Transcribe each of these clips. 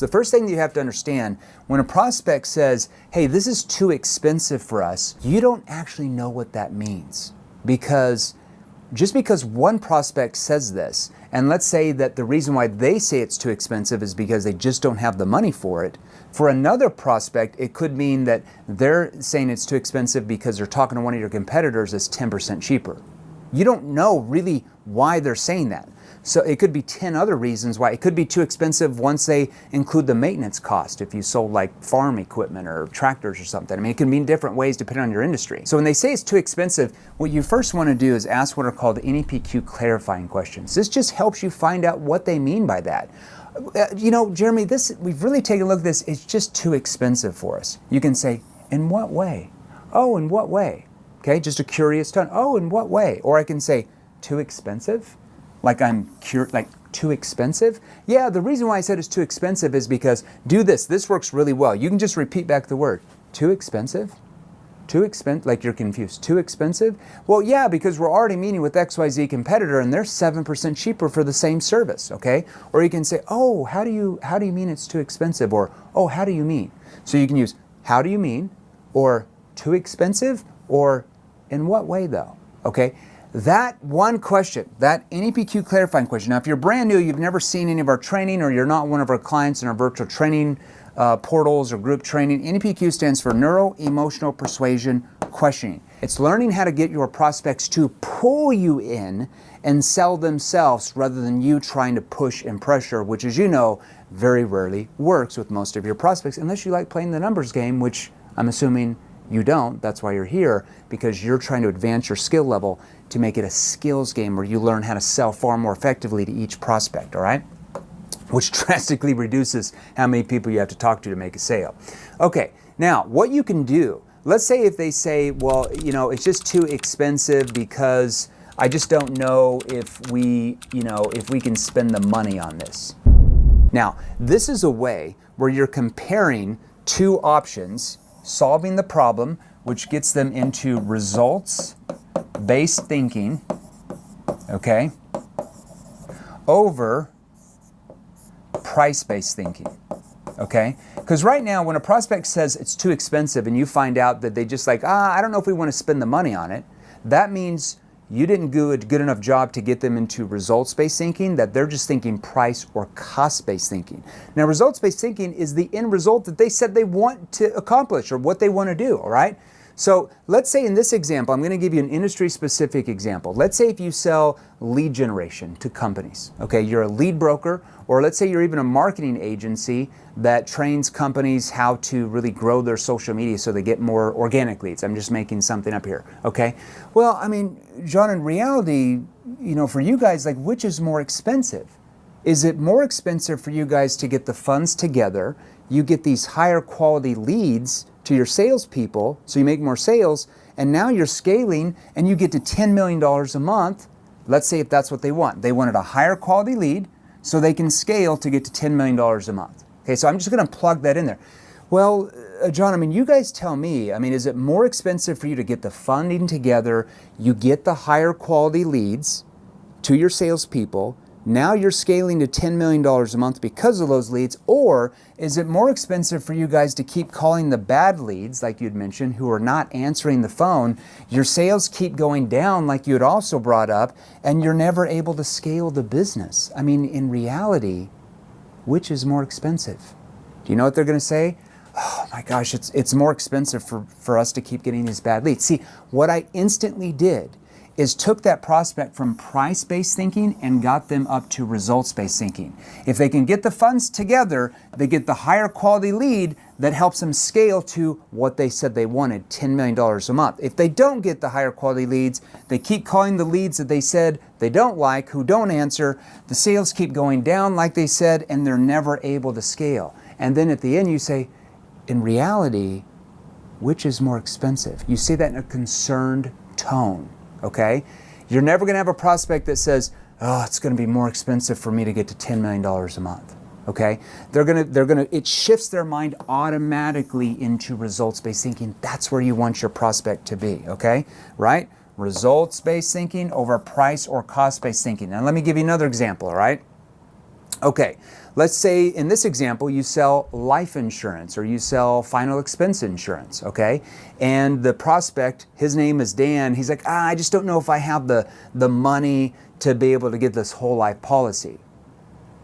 The first thing that you have to understand, when a prospect says, hey, this is too expensive for us, you don't actually know what that means. Because just because one prospect says this, and let's say that the reason why they say it's too expensive is because they just don't have the money for it, for another prospect, it could mean that they're saying it's too expensive because they're talking to one of your competitors that's 10% cheaper. You don't know really why they're saying that. So it could be 10 other reasons why. It could be too expensive once they include the maintenance cost if you sold like farm equipment or tractors or something. I mean, it can mean different ways depending on your industry. So when they say it's too expensive, what you first want to do is ask what are called NEPQ clarifying questions. This just helps you find out what they mean by that. You know, Jeremy, we've really taken a look at this. It's just too expensive for us. You can say, in what way? Oh, in what way? Okay, just a curious tone. Oh, in what way? Or I can say, too expensive? Like too expensive? Yeah, the reason why I said it's too expensive is because do this. This works really well. You can just repeat back the word. Too expensive? Too expensive? Like you're confused. Too expensive? Well, yeah, because we're already meeting with XYZ competitor and they're 7% cheaper for the same service, okay? Or you can say, oh, how do you mean it's too expensive? Or, oh, how do you mean? So you can use, how do you mean? Or too expensive? Or in what way though? Okay? That one question, that NEPQ clarifying question. Now, if you're brand new, you've never seen any of our training, or you're not one of our clients in our virtual training portals or group training, NEPQ stands for Neuro Emotional Persuasion Questioning. It's learning how to get your prospects to pull you in and sell themselves rather than you trying to push and pressure, which, as you know, very rarely works with most of your prospects, unless you like playing the numbers game, which I'm assuming you don't. That's why you're here, because you're trying to advance your skill level to make it a skills game where you learn how to sell far more effectively to each prospect, all right? Which drastically reduces how many people you have to talk to make a sale. Okay, now what you can do, let's say if they say, well, you know, it's just too expensive because I just don't know if we can spend the money on this. Now, this is a way where you're comparing two options, solving the problem, which gets them into results-based thinking, okay, over price-based thinking, okay? Because right now, when a prospect says it's too expensive and you find out that they just like, I don't know if we want to spend the money on it, that means you didn't do a good enough job to get them into results-based thinking, that they're just thinking price or cost-based thinking. Now, results-based thinking is the end result that they said they want to accomplish or what they want to do, all right? So let's say in this example, I'm going to give you an industry-specific example. Let's say if you sell lead generation to companies, okay? You're a lead broker, or let's say you're even a marketing agency that trains companies how to really grow their social media so they get more organic leads. I'm just making something up here, okay? Well, I mean, John, in reality, you know, for you guys, like, which is more expensive? Is it more expensive for you guys to get the funds together, you get these higher quality leads to your salespeople, so you make more sales, and now you're scaling and you get to $10 million a month, let's say if that's what they want. They wanted a higher quality lead so they can scale to get to $10 million a month. Okay, so I'm just gonna plug that in there. Well, John, I mean, you guys tell me, I mean, is it more expensive for you to get the funding together, you get the higher quality leads to your salespeople, now you're scaling to $10 million a month because of those leads, or is it more expensive for you guys to keep calling the bad leads, like you'd mentioned, who are not answering the phone, your sales keep going down like you had also brought up, and you're never able to scale the business? I mean, in reality, which is more expensive? Do you know what they're gonna say? Oh my gosh, it's more expensive for us to keep getting these bad leads. See, what I instantly did is took that prospect from price-based thinking and got them up to results-based thinking. If they can get the funds together, they get the higher quality lead that helps them scale to what they said they wanted, $10 million a month. If they don't get the higher quality leads, they keep calling the leads that they said they don't like, who don't answer, the sales keep going down like they said, and they're never able to scale. And then at the end you say, in reality, which is more expensive? You say that in a concerned tone. Okay? You're never going to have a prospect that says, oh, it's going to be more expensive for me to get to $10 million a month. Okay? It shifts their mind automatically into results-based thinking. That's where you want your prospect to be. Okay? Right? Results-based thinking over price or cost-based thinking. Now let me give you another example, all right? Okay. Let's say in this example you sell life insurance or you sell final expense insurance, okay? And the prospect, his name is Dan, he's like, I just don't know if I have the money to be able to get this whole life policy.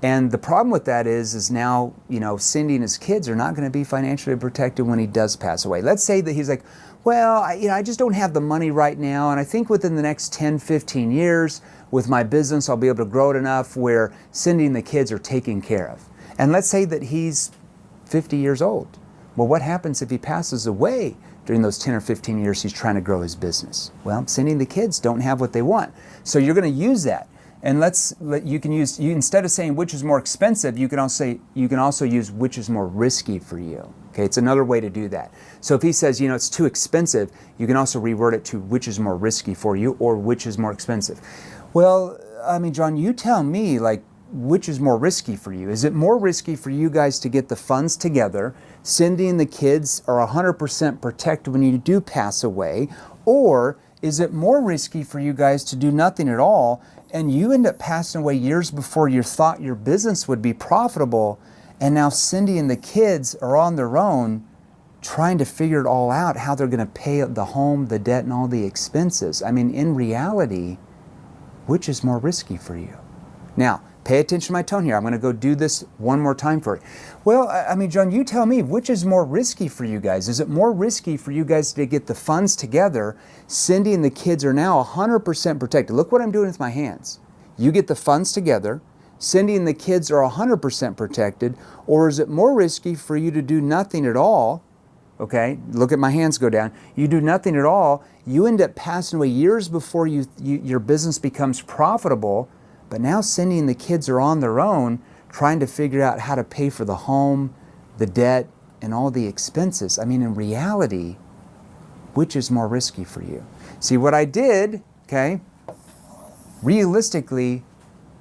And the problem with that is now, Cindy and his kids are not going to be financially protected when he does pass away. Let's say that he's like, well, I just don't have the money right now, and I think within the next 10, 15 years with my business, I'll be able to grow it enough where Cindy and the kids are taken care of. And let's say that he's 50 years old. Well, what happens if he passes away during those 10 or 15 years he's trying to grow his business? Well, Cindy and the kids don't have what they want. So you're going to use that. And instead of saying which is more expensive, you can also use which is more risky for you. Okay, it's another way to do that. So if he says, it's too expensive, you can also reword it to which is more risky for you or which is more expensive. Well, John, you tell me, which is more risky for you? Is it more risky for you guys to get the funds together, Cindy and the kids are 100% protected when you do pass away, or is it more risky for you guys to do nothing at all and you end up passing away years before you thought your business would be profitable, and now Cindy and the kids are on their own trying to figure it all out, how they're going to pay the home, the debt, and all the expenses? In reality, which is more risky for you? Now, pay attention to my tone here. I'm going to go do this one more time for you. Well, John, you tell me, which is more risky for you guys? Is it more risky for you guys to get the funds together? Cindy and the kids are now 100% protected. Look what I'm doing with my hands. You get the funds together, Cindy and the kids are 100% protected, or is it more risky for you to do nothing at all? Okay, look at my hands go down. You do nothing at all, you end up passing away years before your business becomes profitable, but now Cindy and the kids are on their own trying to figure out how to pay for the home, the debt, and all the expenses. In reality, which is more risky for you? See what I did, okay? Realistically,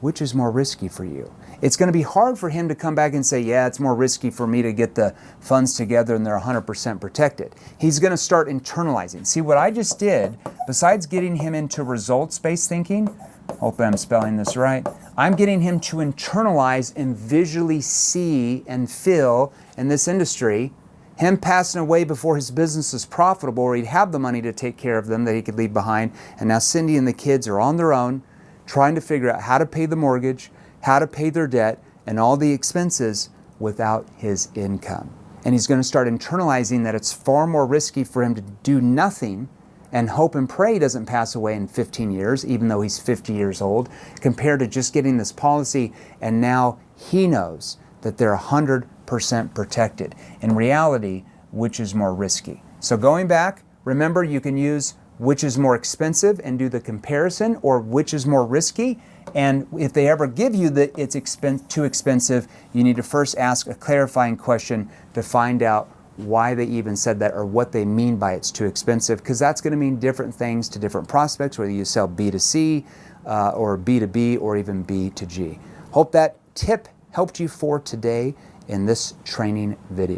which is more risky for you? It's going to be hard for him to come back and say, yeah, it's more risky for me to get the funds together and they're 100% protected. He's going to start internalizing. See what I just did, besides getting him into results-based thinking, hopefully I'm spelling this right, I'm getting him to internalize and visually see and feel in this industry him passing away before his business is profitable, or he'd have the money to take care of them that he could leave behind, and now Cindy and the kids are on their own trying to figure out how to pay the mortgage, how to pay their debt, and all the expenses without his income. And he's going to start internalizing that it's far more risky for him to do nothing and hope and pray he doesn't pass away in 15 years, even though he's 50 years old, compared to just getting this policy, and now he knows that they're 100% protected. In reality, which is more risky? So going back, remember you can use which is more expensive and do the comparison, or which is more risky. And if they ever give you that it's too expensive, you need to first ask a clarifying question to find out why they even said that, or what they mean by it's too expensive, because that's going to mean different things to different prospects, whether you sell B to C or B to B or even B to G. Hope that tip helped you for today in this training video.